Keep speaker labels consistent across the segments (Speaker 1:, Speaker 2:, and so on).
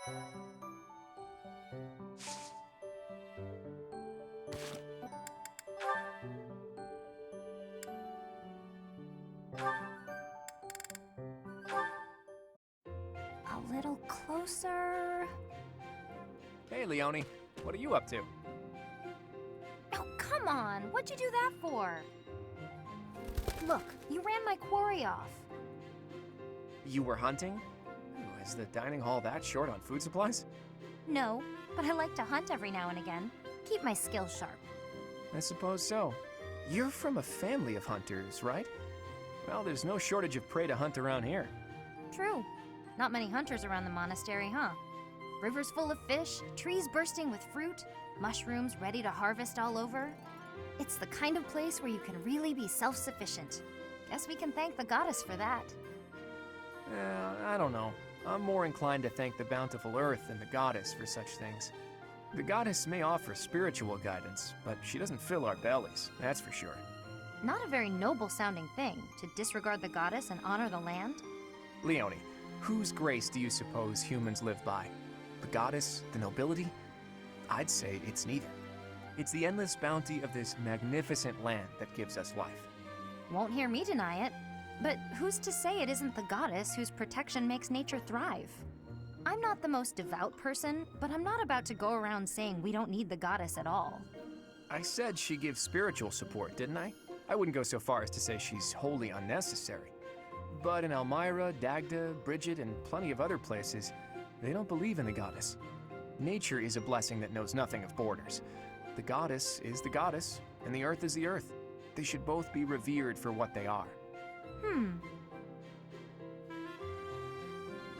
Speaker 1: A little closer.
Speaker 2: Hey, Leonie. What are you up to?
Speaker 1: Oh, come on. What'd you do that for? Look, you ran my quarry off.
Speaker 2: You were hunting? Ooh, is the dining hall that short on food supplies?
Speaker 1: No, but I like to hunt every now and again. Keep my skills sharp.
Speaker 2: I suppose so. You're from a family of hunters, right? Well, there's no shortage of prey to hunt around here.
Speaker 1: True. Not many hunters around the monastery, huh? Rivers full of fish, trees bursting with fruit, mushrooms ready to harvest all over. It's the kind of place where you can really be self-sufficient. Guess we can thank the goddess for that.
Speaker 2: I don't know. I'm more inclined to thank the bountiful earth than the goddess for such things. The goddess may offer spiritual guidance, but she doesn't fill our bellies, that's for sure.
Speaker 1: Not a very noble-sounding thing, to disregard the goddess and honor the land.
Speaker 2: Leonie, whose grace do you suppose humans live by? The goddess? The nobility? I'd say it's neither. It's the endless bounty of this magnificent land that gives us life.
Speaker 1: Won't hear me deny it. But who's to say it isn't the goddess whose protection makes nature thrive? I'm not the most devout person, but I'm not about to go around saying we don't need the goddess at all.
Speaker 2: I said she gives spiritual support, didn't I? I wouldn't go so far as to say she's wholly unnecessary. But in Elmira, Dagda, Bridget, and plenty of other places, they don't believe in the goddess. Nature is a blessing that knows nothing of borders. The goddess is the goddess, and the earth is the earth. They should both be revered for what they are.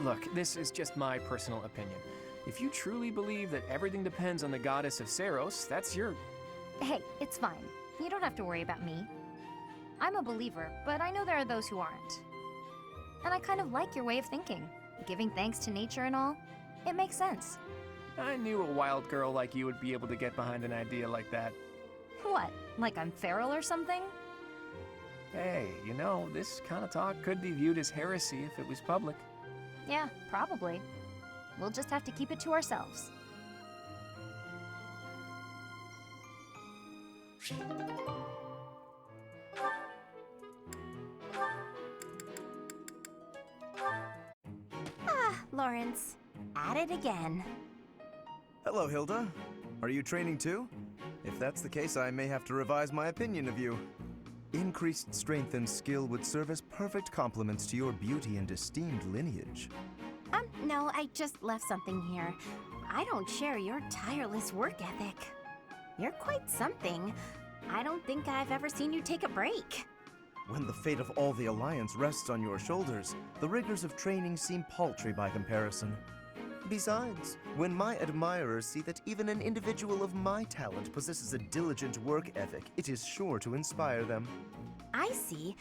Speaker 2: Look, this is just my personal opinion. If you truly believe that everything depends on the goddess of Saros, that's your...
Speaker 1: Hey, it's fine. You don't have to worry about me. I'm a believer, but I know there are those who aren't. And I kind of like your way of thinking. Giving thanks to nature and all. It makes sense.
Speaker 2: I knew a wild girl like you would be able to get behind an idea like that.
Speaker 1: What, like I'm feral or something?
Speaker 2: Hey, you know, this kind of talk could be viewed as heresy if it was public.
Speaker 1: Yeah, probably. We'll just have to keep it to ourselves. Lorenz, at it again.
Speaker 3: Hello, Hilda. Are you training too? If that's the case, I may have to revise my opinion of you. Increased strength and skill would serve as perfect complements to your beauty and esteemed lineage.
Speaker 4: No, I just left something here. I don't share your tireless work ethic. You're quite something. I don't think I've ever seen you take a break.
Speaker 3: When the fate of all the Alliance rests on your shoulders, the rigors of training seem paltry by comparison. Besides, when my admirers see that even an individual of my talent possesses a diligent work ethic, it is sure to inspire them.
Speaker 4: I see,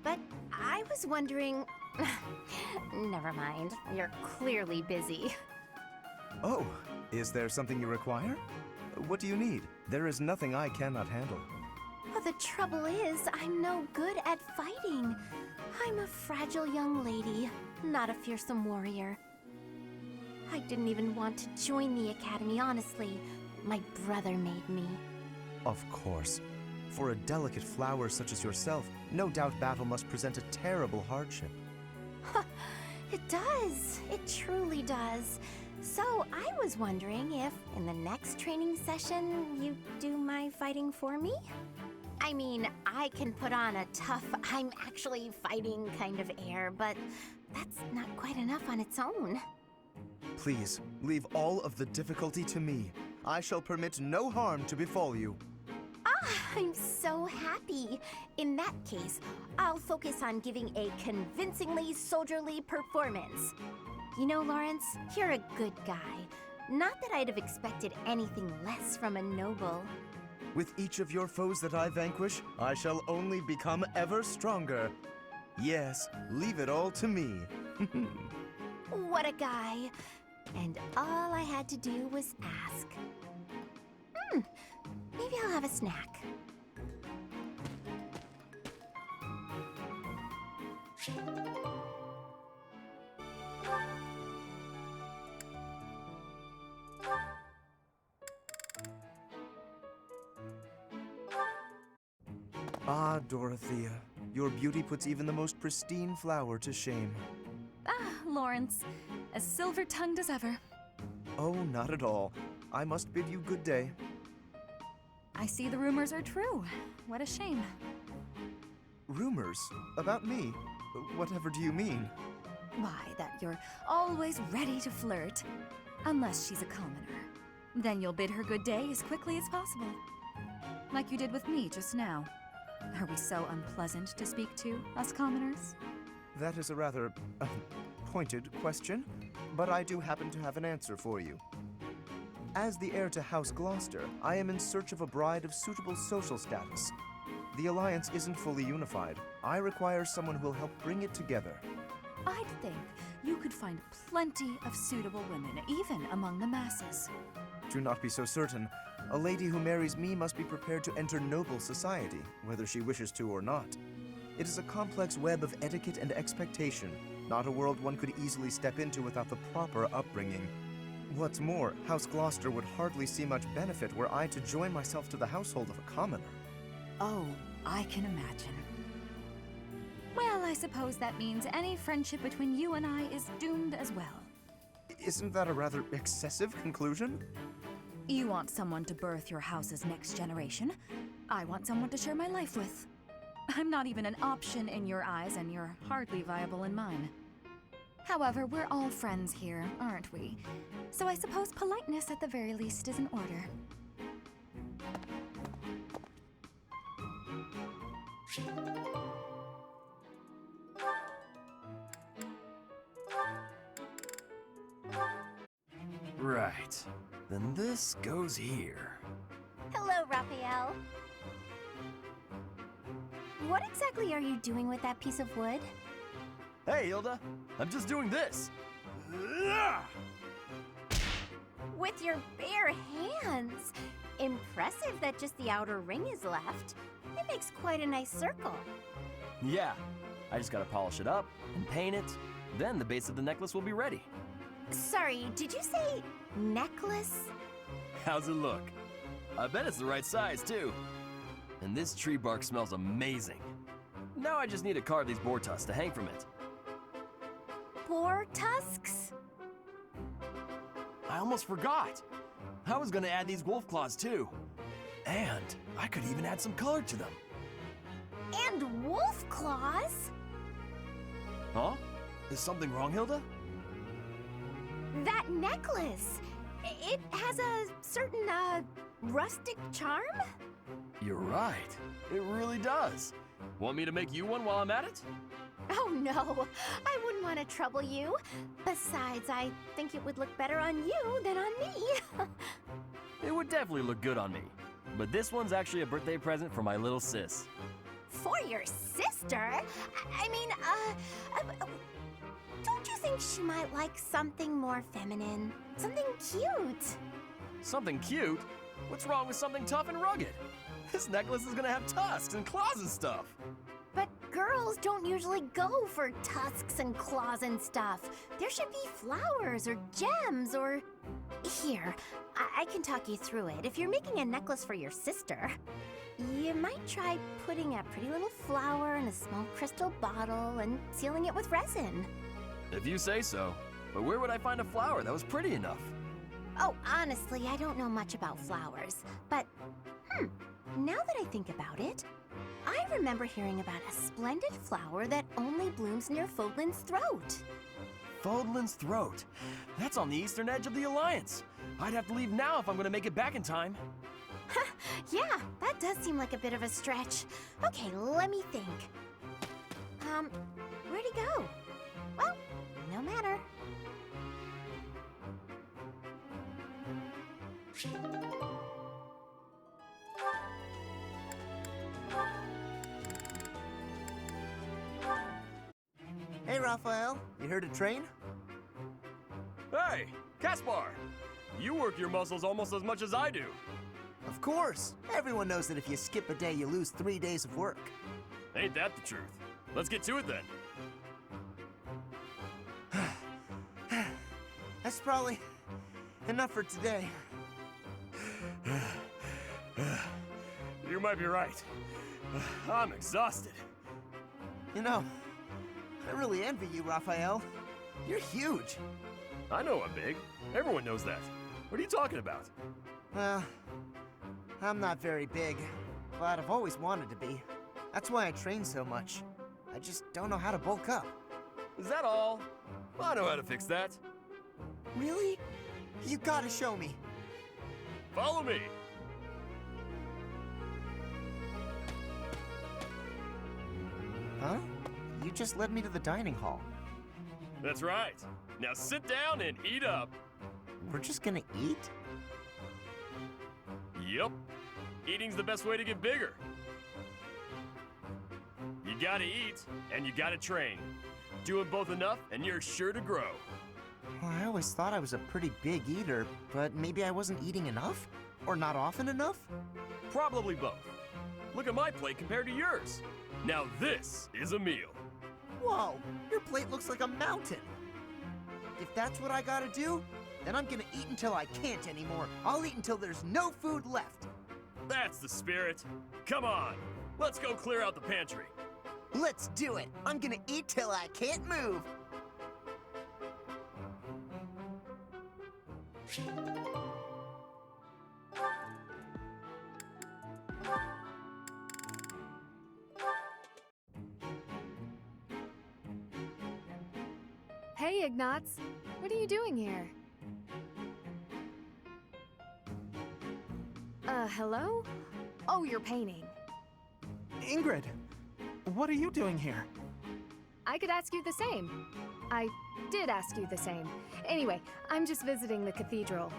Speaker 4: but I was wondering... Never mind, you're clearly busy.
Speaker 3: Oh, is there something you require? What do you need? There is nothing I cannot handle.
Speaker 4: Well, the trouble is, I'm no good at fighting. I'm a fragile young lady, not a fearsome warrior. I didn't even want to join the academy, honestly. My brother made me.
Speaker 3: Of course. For a delicate flower such as yourself, no doubt battle must present a terrible hardship.
Speaker 4: It does. It truly does. So I was wondering if, in the next training session, you'd do my fighting for me? I mean, I can put on a tough, I'm actually fighting kind of air, but that's not quite enough on its own.
Speaker 3: Please, leave all of the difficulty to me. I shall permit no harm to befall you.
Speaker 4: I'm so happy. In that case, I'll focus on giving a convincingly soldierly performance. You know, Lorenz, you're a good guy. Not that I'd have expected anything less from a noble.
Speaker 3: With each of your foes that I vanquish, I shall only become ever stronger. Yes, leave it all to me.
Speaker 4: What a guy. And all I had to do was ask. Maybe I'll have a snack.
Speaker 3: Ah, Dorothea, your beauty puts even the most pristine flower to shame.
Speaker 5: Ah, Lorenz, as silver-tongued as ever.
Speaker 3: Oh, not at all. I must bid you good day.
Speaker 5: I see the rumors are true. What a shame.
Speaker 3: Rumors? About me? Whatever do you mean?
Speaker 5: Why, that you're always ready to flirt. Unless she's a commoner. Then you'll bid her good day as quickly as possible. Like you did with me just now. Are we so unpleasant to speak to, us commoners?
Speaker 3: That is a rather pointed question, but I do happen to have an answer for you. As the heir to House Gloucester, I am in search of a bride of suitable social status. The alliance isn't fully unified. I require someone who will help bring it together.
Speaker 5: I'd think you could find plenty of suitable women, even among the masses.
Speaker 3: Do not be so certain. A lady who marries me must be prepared to enter noble society, whether she wishes to or not. It is a complex web of etiquette and expectation, not a world one could easily step into without the proper upbringing. What's more, House Gloucester would hardly see much benefit were I to join myself to the household of a commoner.
Speaker 5: Oh, I can imagine. Well, I suppose that means any friendship between you and I is doomed as well.
Speaker 3: Isn't that a rather excessive conclusion?
Speaker 5: You want someone to birth your house's next generation. I want someone to share my life with. I'm not even an option in your eyes, and you're hardly viable in mine. However, we're all friends here, aren't we? So I suppose politeness at the very least is in order.
Speaker 6: Right. Then this goes here.
Speaker 4: Hello, Raphael. What exactly are you doing with that piece of wood?
Speaker 6: Hey, Hilda. I'm just doing this.
Speaker 4: With your bare hands. Impressive that just the outer ring is left. It makes quite a nice circle.
Speaker 6: Yeah. I just gotta polish it up and paint it. Then the base of the necklace will be ready.
Speaker 4: Sorry, did you say necklace?
Speaker 6: How's it look? I bet it's the right size, too. And this tree bark smells amazing. Now I just need to carve these boar tusks to hang from it.
Speaker 4: Boar tusks?
Speaker 6: I almost forgot. I was gonna add these wolf claws, too. And I could even add some color to them.
Speaker 4: And wolf claws?
Speaker 6: Huh? Is something wrong, Hilda?
Speaker 4: That necklace. It has a certain, rustic charm?
Speaker 6: You're right. It really does. Want me to make you one while I'm at it?
Speaker 4: Oh no, I wouldn't want to trouble you. Besides, I think it would look better on you than on me.
Speaker 6: It would definitely look good on me. But this one's actually a birthday present for my little sis.
Speaker 4: For your sister? I mean, don't you think she might like something more feminine? Something cute?
Speaker 6: Something cute? What's wrong with something tough and rugged? This necklace is gonna have tusks and claws and stuff.
Speaker 4: But girls don't usually go for tusks and claws and stuff. There should be flowers or gems or... Here, I can talk you through it. If you're making a necklace for your sister, you might try putting a pretty little flower in a small crystal bottle and sealing it with resin.
Speaker 6: If you say so. But where would I find a flower that was pretty enough?
Speaker 4: Oh, honestly, I don't know much about flowers. But, now that I think about it, I remember hearing about a splendid flower that only blooms near Fodlan's throat.
Speaker 6: Fodlan's throat. That's on the eastern edge of the Alliance. I'd have to leave now if I'm gonna make it back in time.
Speaker 4: Yeah, that does seem like a bit of a stretch. Okay, let me think. Where'd he go? Well, no matter.
Speaker 3: Hey, Raphael. You heard a train?
Speaker 6: Hey, Caspar! You work your muscles almost as much as I do.
Speaker 3: Of course. Everyone knows that if you skip a day, you lose 3 days of work.
Speaker 6: Ain't that the truth? Let's get to it then.
Speaker 3: That's probably enough for today.
Speaker 6: You might be right. I'm exhausted.
Speaker 3: You know, I really envy you, Raphael. You're huge.
Speaker 6: I know I'm big. Everyone knows that. What are you talking about?
Speaker 3: Well, I'm not very big, but I've always wanted to be. That's why I train so much. I just don't know how to bulk up.
Speaker 6: Is that all? I know how to fix that.
Speaker 3: Really? You gotta show me.
Speaker 6: Follow me.
Speaker 3: Huh? You just led me to the dining hall.
Speaker 6: That's right. Now sit down and eat up.
Speaker 3: We're just gonna eat?
Speaker 6: Yep. Eating's the best way to get bigger. You gotta eat, and you gotta train. Doing both enough, and you're sure to grow.
Speaker 3: Well, I always thought I was a pretty big eater, but maybe I wasn't eating enough? Or not often enough?
Speaker 6: Probably both. Look at my plate compared to yours. Now this is a meal.
Speaker 3: Whoa, your plate looks like a mountain. If that's what I gotta do, then I'm gonna eat until I can't anymore. I'll eat until there's no food left.
Speaker 6: That's the spirit. Come on, let's go clear out the pantry.
Speaker 3: Let's do it. I'm gonna eat till I can't move.
Speaker 7: Hey, Ignatz. What are you doing here? Hello? Oh, you're painting.
Speaker 8: Ingrid, what are you doing here?
Speaker 7: I could ask you the same. I did ask you the same. Anyway, I'm just visiting the cathedral.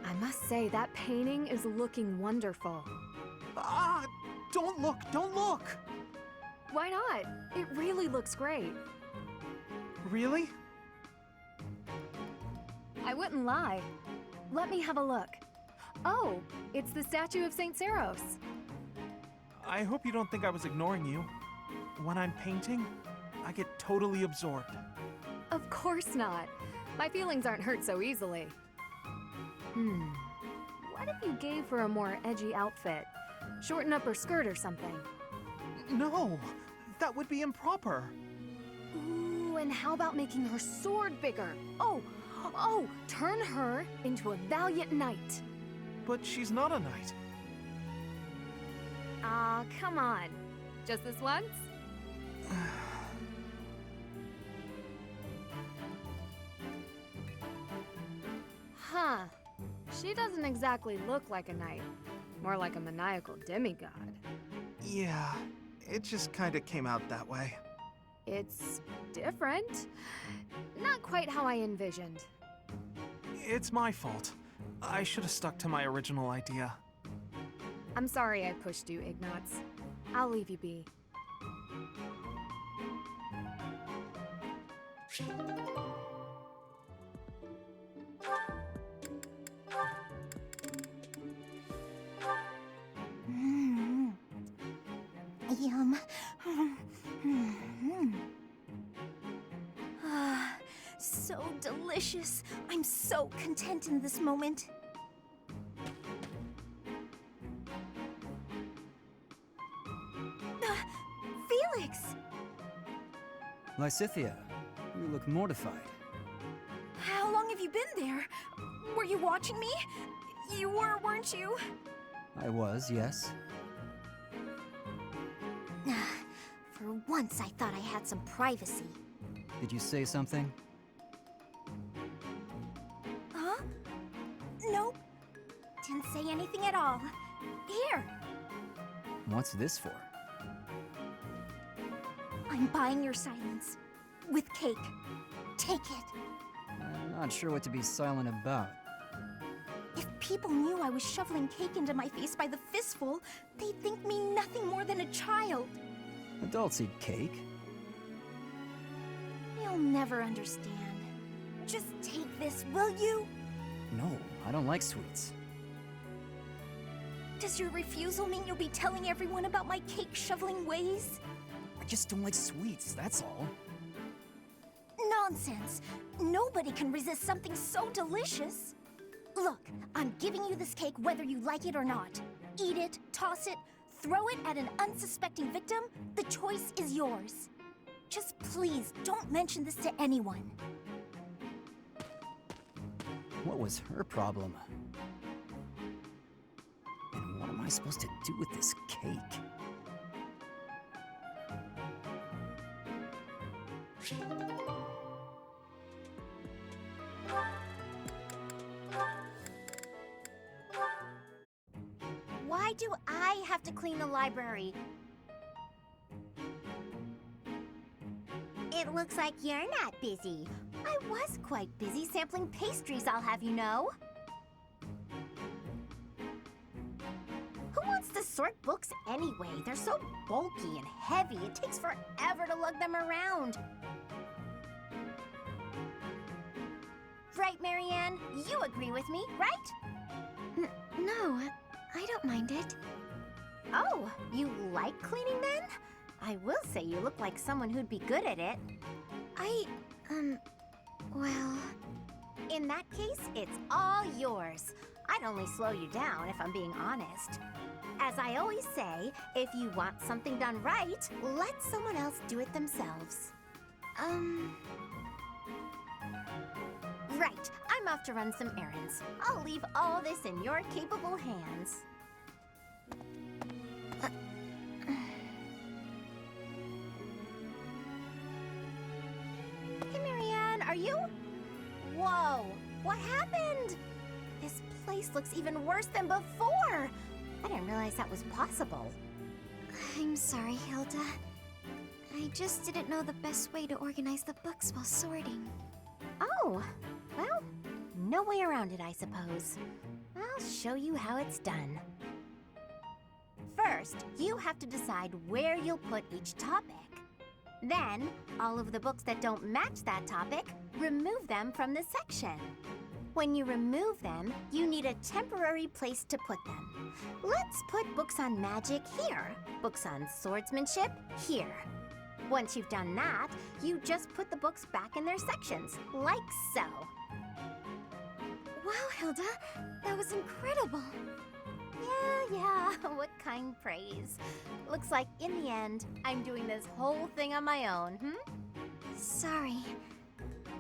Speaker 7: I must say, that painting is looking wonderful.
Speaker 8: Ah, don't look, don't look!
Speaker 7: Why not? It really looks great.
Speaker 8: Really?
Speaker 7: I wouldn't lie. Let me have a look. Oh, it's the statue of St. Saros.
Speaker 8: I hope you don't think I was ignoring you. When I'm painting, I get totally absorbed.
Speaker 7: Of course not. My feelings aren't hurt so easily. What if you gave her a more edgy outfit? Shorten up her skirt or something.
Speaker 8: No, that would be improper.
Speaker 7: Ooh, and how about making her sword bigger? Oh, turn her into a valiant knight.
Speaker 8: But she's not a knight.
Speaker 7: Ah, come on. Just this once? Huh. She doesn't exactly look like a knight. More like a maniacal demigod.
Speaker 8: Yeah, it just kinda came out that way.
Speaker 7: It's different. Not quite how I envisioned.
Speaker 8: It's my fault. I should have stuck to my original idea.
Speaker 7: I'm sorry I pushed you, Ignatz. I'll leave you be.
Speaker 4: Yum. Ah, so delicious. I'm so content in this moment. Felix!
Speaker 9: Lysithea, you look mortified.
Speaker 4: How long have you been there? Were you watching me? You were, weren't you?
Speaker 9: I was, yes.
Speaker 4: For once, I thought I had some privacy.
Speaker 9: Did you say something?
Speaker 4: Huh? Nope. Didn't say anything at all. Here.
Speaker 9: What's this for?
Speaker 4: I'm buying your silence. With cake. Take it.
Speaker 9: I'm not sure what to be silent about.
Speaker 4: If people knew I was shoveling cake into my face by the fistful, they'd think me nothing more than a child.
Speaker 9: Adults eat cake.
Speaker 4: You'll never understand. Just take this, will you?
Speaker 9: No, I don't like sweets.
Speaker 4: Does your refusal mean you'll be telling everyone about my cake shoveling ways?
Speaker 9: I just don't like sweets, that's all.
Speaker 4: Nonsense. Nobody can resist something so delicious. Look, I'm giving you this cake whether you like it or not. Eat it, toss it, throw it at an unsuspecting victim, the choice is yours. Just please don't mention this to anyone.
Speaker 9: What was her problem? And what am I supposed to do with this cake?
Speaker 4: Why do I have to clean the library? It looks like you're not busy. I was quite busy sampling pastries, I'll have you know. Who wants to sort books anyway? They're so bulky and heavy, it takes forever to lug them around. Right, Marianne? You agree with me, right?
Speaker 10: No, I don't mind it.
Speaker 4: Oh, you like cleaning then? I will say you look like someone who'd be good at it.
Speaker 10: Well...
Speaker 4: In that case, it's all yours. I'd only slow you down if I'm being honest. As I always say, if you want something done right, let someone else do it themselves. Right, I'm off to run some errands. I'll leave all this in your capable hands. Hey, Marianne, are you? Whoa, what happened? This place looks even worse than before. I didn't realize that was possible.
Speaker 10: I'm sorry, Hilda. I just didn't know the best way to organize the books while sorting.
Speaker 4: Oh, well, no way around it, I suppose. I'll show you how it's done. First, you have to decide where you'll put each topic. Then, all of the books that don't match that topic, remove them from the section. When you remove them, you need a temporary place to put them. Let's put books on magic here, books on swordsmanship here. Once you've done that, you just put the books back in their sections, like so.
Speaker 10: Wow, Hilda, that was incredible.
Speaker 4: Yeah, what kind praise. Looks like in the end, I'm doing this whole thing on my own,
Speaker 10: Sorry.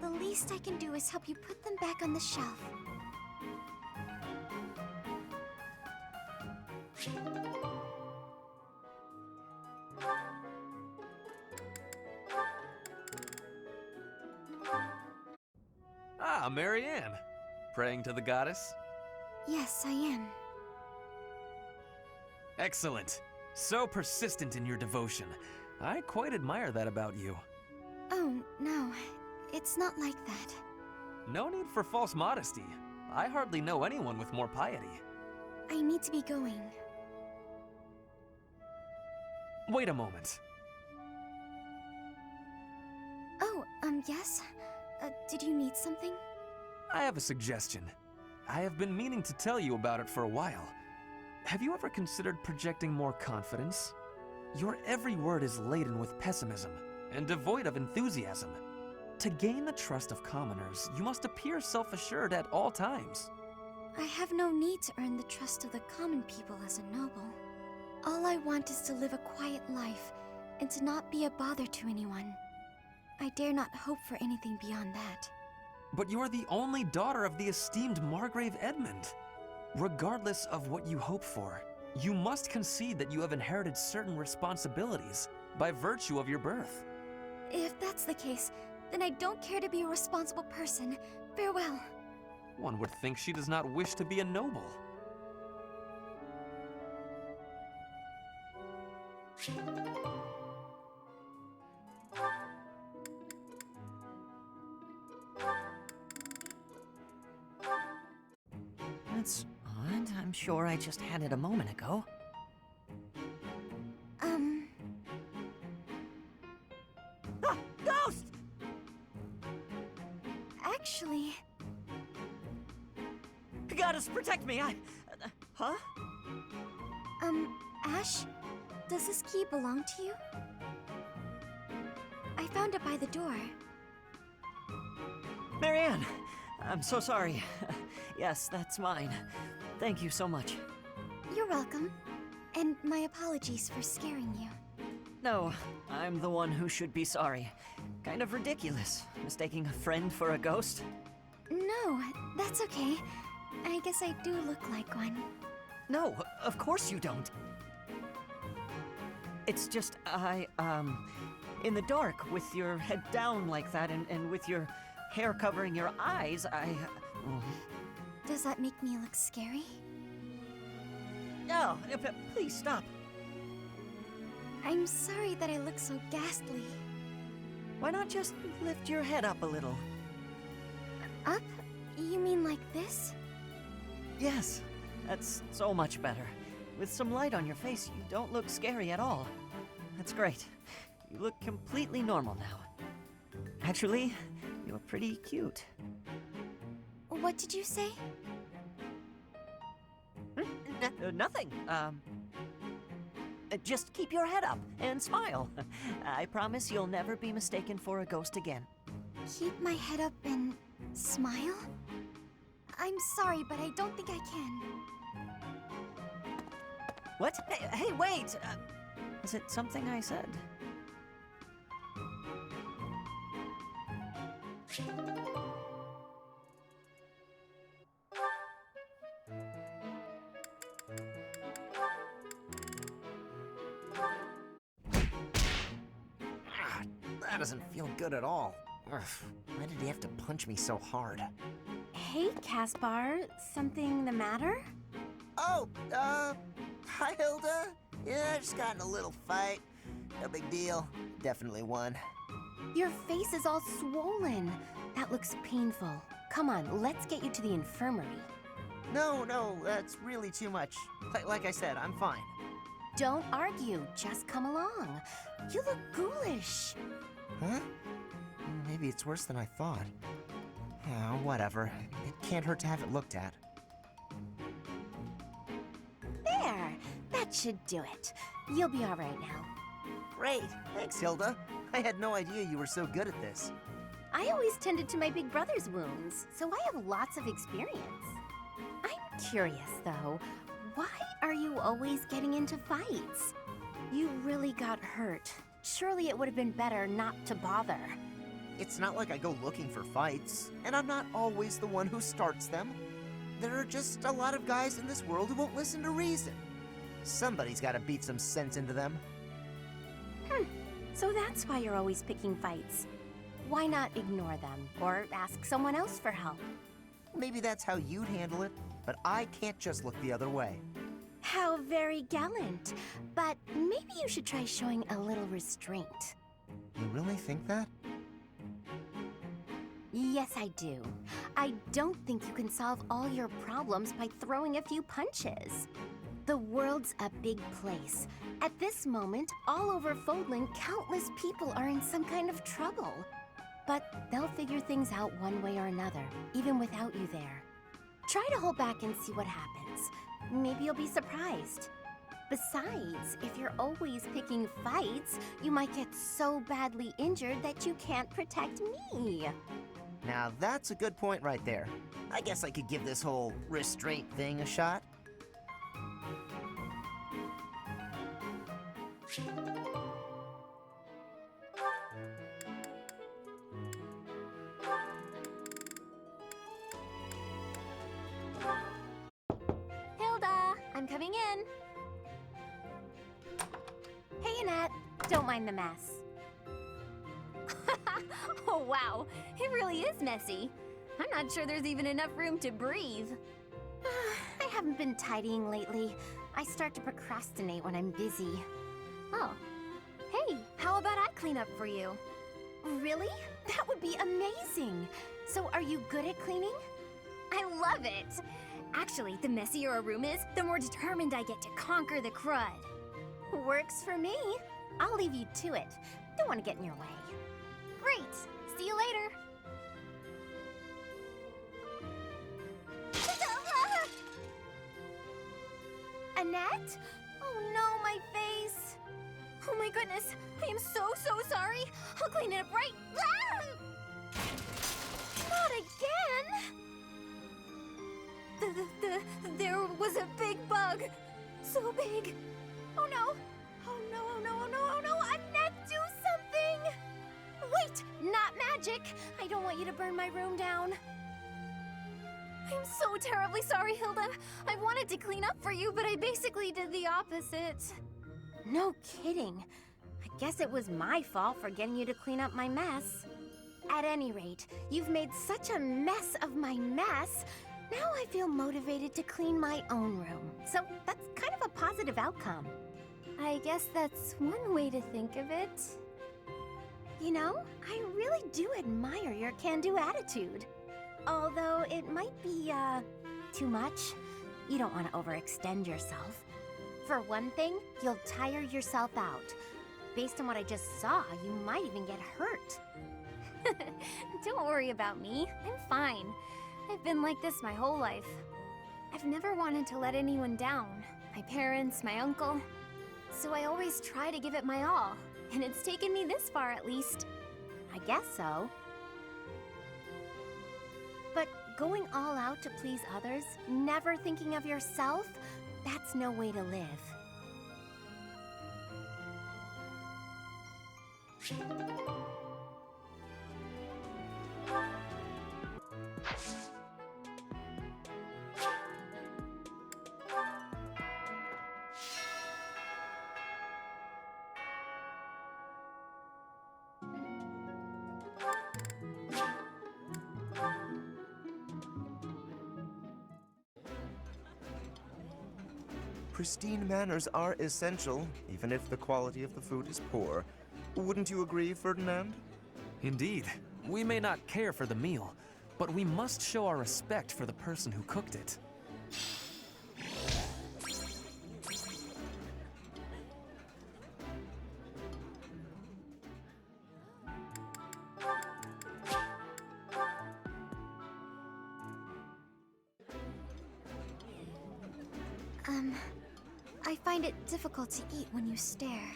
Speaker 10: The least I can do is help you put them back on the shelf.
Speaker 6: Ah, Marianne. Praying to the goddess?
Speaker 10: Yes, I am.
Speaker 6: Excellent. So persistent in your devotion. I quite admire that about you.
Speaker 10: Oh, no. It's not like that.
Speaker 6: No need for false modesty. I hardly know anyone with more piety.
Speaker 10: I need to be going.
Speaker 6: Wait a moment.
Speaker 10: Oh, yes? Did you need something?
Speaker 6: I have a suggestion. I have been meaning to tell you about it for a while. Have you ever considered projecting more confidence? Your every word is laden with pessimism and devoid of enthusiasm. To gain the trust of commoners, you must appear self-assured at all times.
Speaker 10: I have no need to earn the trust of the common people as a noble. All I want is to live a quiet life and to not be a bother to anyone. I dare not hope for anything beyond that.
Speaker 6: But you are the only daughter of the esteemed Margrave Edmund. Regardless of what you hope for, you must concede that you have inherited certain responsibilities by virtue of your birth.
Speaker 10: If that's the case, then I don't care to be a responsible person. Farewell.
Speaker 6: One would think she does not wish to be a noble.
Speaker 11: That's odd. I'm sure I just had it a moment ago. Ah! Ghost!
Speaker 10: Actually...
Speaker 11: Goddess, protect me! Huh?
Speaker 10: Ashe? Does this key belong to you? I found it by the door.
Speaker 11: Marianne! I'm so sorry. Yes, that's mine. Thank you so much.
Speaker 10: You're welcome. And my apologies for scaring you.
Speaker 11: No, I'm the one who should be sorry. Kind of ridiculous, mistaking a friend for a ghost.
Speaker 10: No, that's okay. I guess I do look like one.
Speaker 11: No, of course you don't. It's just, in the dark, with your head down like that, and with your hair covering your eyes,
Speaker 10: Does that make me look scary?
Speaker 11: No, please stop.
Speaker 10: I'm sorry that I look so ghastly.
Speaker 11: Why not just lift your head up a little?
Speaker 10: Up? You mean like this?
Speaker 11: Yes, that's so much better. With some light on your face, you don't look scary at all. That's great. You look completely normal now. Actually, you're pretty cute.
Speaker 10: What did you say?
Speaker 11: Nothing. Just keep your head up and smile. I promise you'll never be mistaken for a ghost again.
Speaker 10: Keep my head up and smile? I'm sorry, but I don't think I can.
Speaker 11: What? Hey, wait! Was it something I said?
Speaker 3: That doesn't feel good at all. Ugh, why did he have to punch me so hard?
Speaker 4: Hey, Caspar. Something the matter?
Speaker 3: Oh, hi, Hilda. Yeah, just got in a little fight. No big deal. Definitely won.
Speaker 4: Your face is all swollen. That looks painful. Come on, let's get you to the infirmary.
Speaker 3: No, that's really too much. Like I said, I'm fine.
Speaker 4: Don't argue, just come along. You look ghoulish.
Speaker 3: Huh? Maybe it's worse than I thought. Oh, whatever. It can't hurt to have it looked at.
Speaker 4: There, that should do it. You'll be all right now.
Speaker 3: Great. Thanks, Hilda. I had no idea you were so good at this.
Speaker 4: I always tended to my big brother's wounds, so I have lots of experience. I'm curious, though. Why are you always getting into fights? You really got hurt. Surely it would have been better not to bother.
Speaker 3: It's not like I go looking for fights, and I'm not always the one who starts them. There are just a lot of guys in this world who won't listen to reason. Somebody's gotta beat some sense into them.
Speaker 4: So that's why you're always picking fights. Why not ignore them, or ask someone else for help?
Speaker 3: Maybe that's how you'd handle it, but I can't just look the other way.
Speaker 4: How very gallant. But maybe you should try showing a little restraint.
Speaker 3: You really think that?
Speaker 4: Yes, I do. I don't think you can solve all your problems by throwing a few punches. The world's a big place. At this moment, all over Fodlan, countless people are in some kind of trouble. But they'll figure things out one way or another, even without you there. Try to hold back and see what happens. Maybe you'll be surprised. Besides, if you're always picking fights, you might get so badly injured that you can't protect me.
Speaker 3: Now that's a good point right there. I guess I could give this whole restraint thing a shot.
Speaker 4: Hilda, I'm coming in. Hey, Annette. Don't mind the mess. Oh, wow. It really is messy. I'm not sure there's even enough room to breathe. I haven't been tidying lately. I start to procrastinate when I'm busy. Oh. Hey, how about I clean up for you? Really? That would be amazing. So are you good at cleaning? I love it. Actually, the messier a room is, the more determined I get to conquer the crud. Works for me. I'll leave you to it. Don't want to get in your way. Great. See you later. Annette? Oh no, my face. Oh my goodness. I am so sorry. I'll clean it up right. Ah! Not again. There was a big bug. So big. Oh no! Oh no, oh no, oh no, oh no! Annette, do something! Wait! Not magic! I don't want you to burn my room down. I'm so terribly sorry, Hilda. I wanted to clean up for you, but I basically did the opposite. No kidding. I guess it was my fault for getting you to clean up my mess. At any rate, you've made such a mess of my mess. Now I feel motivated to clean my own room. So that's kind of a positive outcome. I guess that's one way to think of it. You know, I really do admire your can-do attitude. Although it might be, too much. You don't want to overextend yourself. For one thing, you'll tire yourself out. Based on what I just saw, you might even get hurt. Don't worry about me. I'm fine. I've been like this my whole life. I've never wanted to let anyone down. My parents, my uncle. So I always try to give it my all. And it's taken me this far at least. I guess so. But going all out to please others, never thinking of yourself, that's no way to live.
Speaker 3: Pristine manners are essential, even if the quality of the food is poor. Wouldn't you agree, Ferdinand?
Speaker 6: Indeed. We may not care for the meal, but we must show our respect for the person who cooked it.
Speaker 10: I find it difficult to eat when you stare.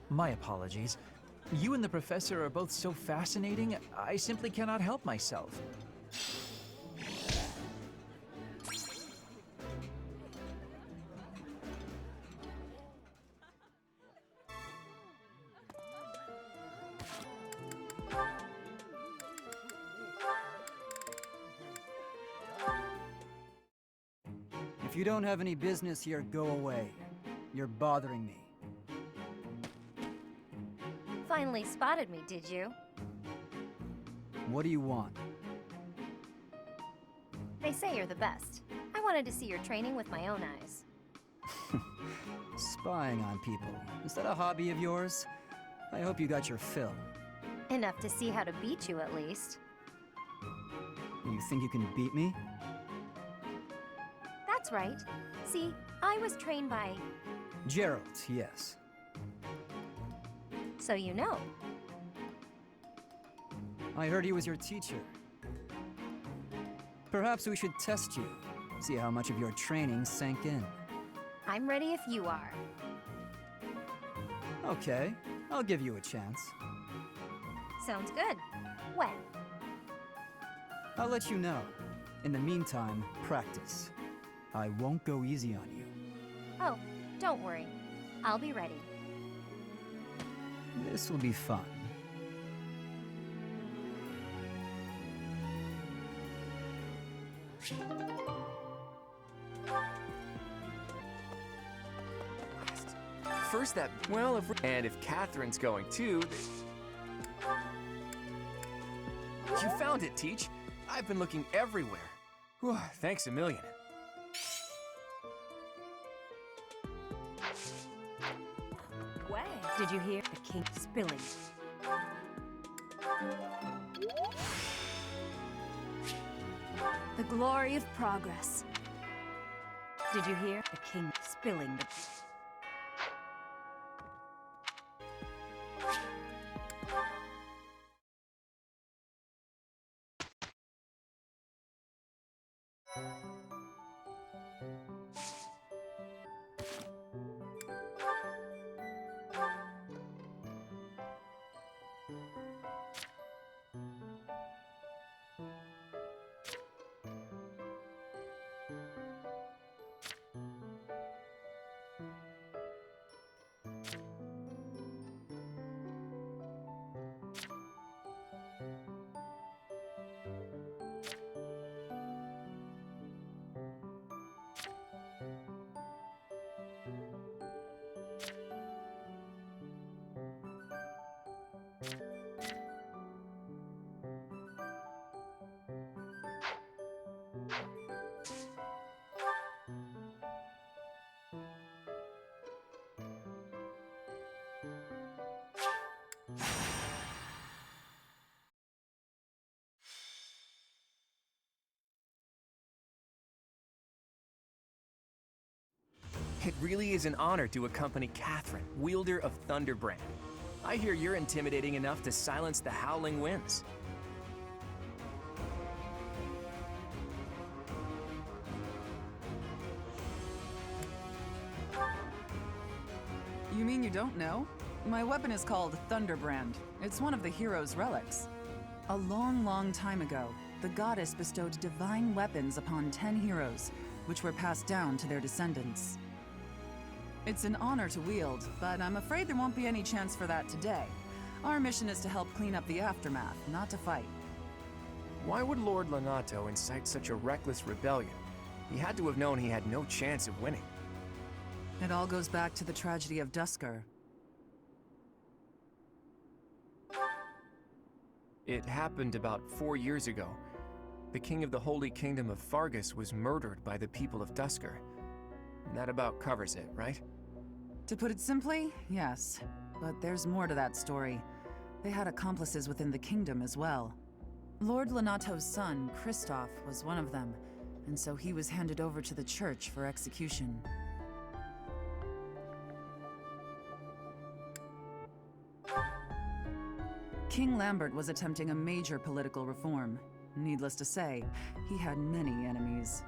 Speaker 9: My apologies. You and the professor are both so fascinating, I simply cannot help myself. If you don't have any business here, go away. You're bothering me.
Speaker 1: Finally spotted me, did you?
Speaker 9: What do you want?
Speaker 1: They say you're the best. I wanted to see your training with my own eyes.
Speaker 9: Spying on people. Is that a hobby of yours? I hope you got your fill.
Speaker 1: Enough to see how to beat you, at least.
Speaker 9: You think you can beat me?
Speaker 1: That's right. See, I was trained by...
Speaker 9: Gerald, yes.
Speaker 1: So you know.
Speaker 9: I heard he was your teacher. Perhaps we should test you. See how much of your training sank in.
Speaker 1: I'm ready if you are.
Speaker 9: Okay, I'll give you a chance.
Speaker 1: Sounds good. When?
Speaker 9: I'll let you know. In the meantime, practice. I won't go easy on you.
Speaker 1: Oh, don't worry. I'll be ready.
Speaker 9: This will be fun.
Speaker 2: First that, well, if Catherine's going too... You found it, Teach. I've been looking everywhere. Whew, thanks a million.
Speaker 12: Way. Did you hear the king spilling?
Speaker 5: The glory of progress.
Speaker 12: Did you hear the king spilling the...
Speaker 2: It really is an honor to accompany Catherine, wielder of Thunderbrand. I hear you're intimidating enough to silence the howling winds.
Speaker 13: You mean you don't know? My weapon is called Thunderbrand. It's one of the hero's relics. A long, long time ago, the goddess bestowed divine weapons upon 10 heroes, which were passed down to their descendants. It's an honor to wield, but I'm afraid there won't be any chance for that today. Our mission is to help clean up the aftermath, not to fight.
Speaker 2: Why would Lord Lonato incite such a reckless rebellion? He had to have known he had no chance of winning.
Speaker 13: It all goes back to the tragedy of Dusker.
Speaker 2: It happened about 4 years ago. The king of the Holy Kingdom of Fargus was murdered by the people of Dusker. That about covers it, right?
Speaker 13: To put it simply, yes. But there's more to that story. They had accomplices within the kingdom as well. Lord Lonato's son, Kristoff, was one of them, and so he was handed over to the church for execution. King Lambert was attempting a major political reform. Needless to say, he had many enemies.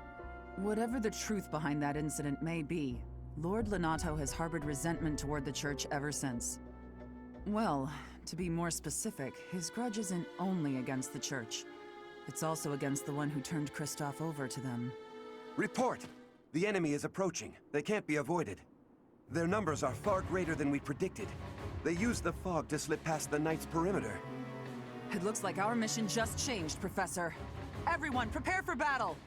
Speaker 13: Whatever the truth behind that incident may be, Lord Lonato has harbored resentment toward the church ever since. Well, to be more specific, his grudge isn't only against the church. It's also against the one who turned Kristoff over to them.
Speaker 14: Report! The enemy is approaching. They can't be avoided. Their numbers are far greater than we predicted. They used the fog to slip past the Knight's perimeter.
Speaker 13: It looks like our mission just changed, Professor. Everyone, prepare for battle!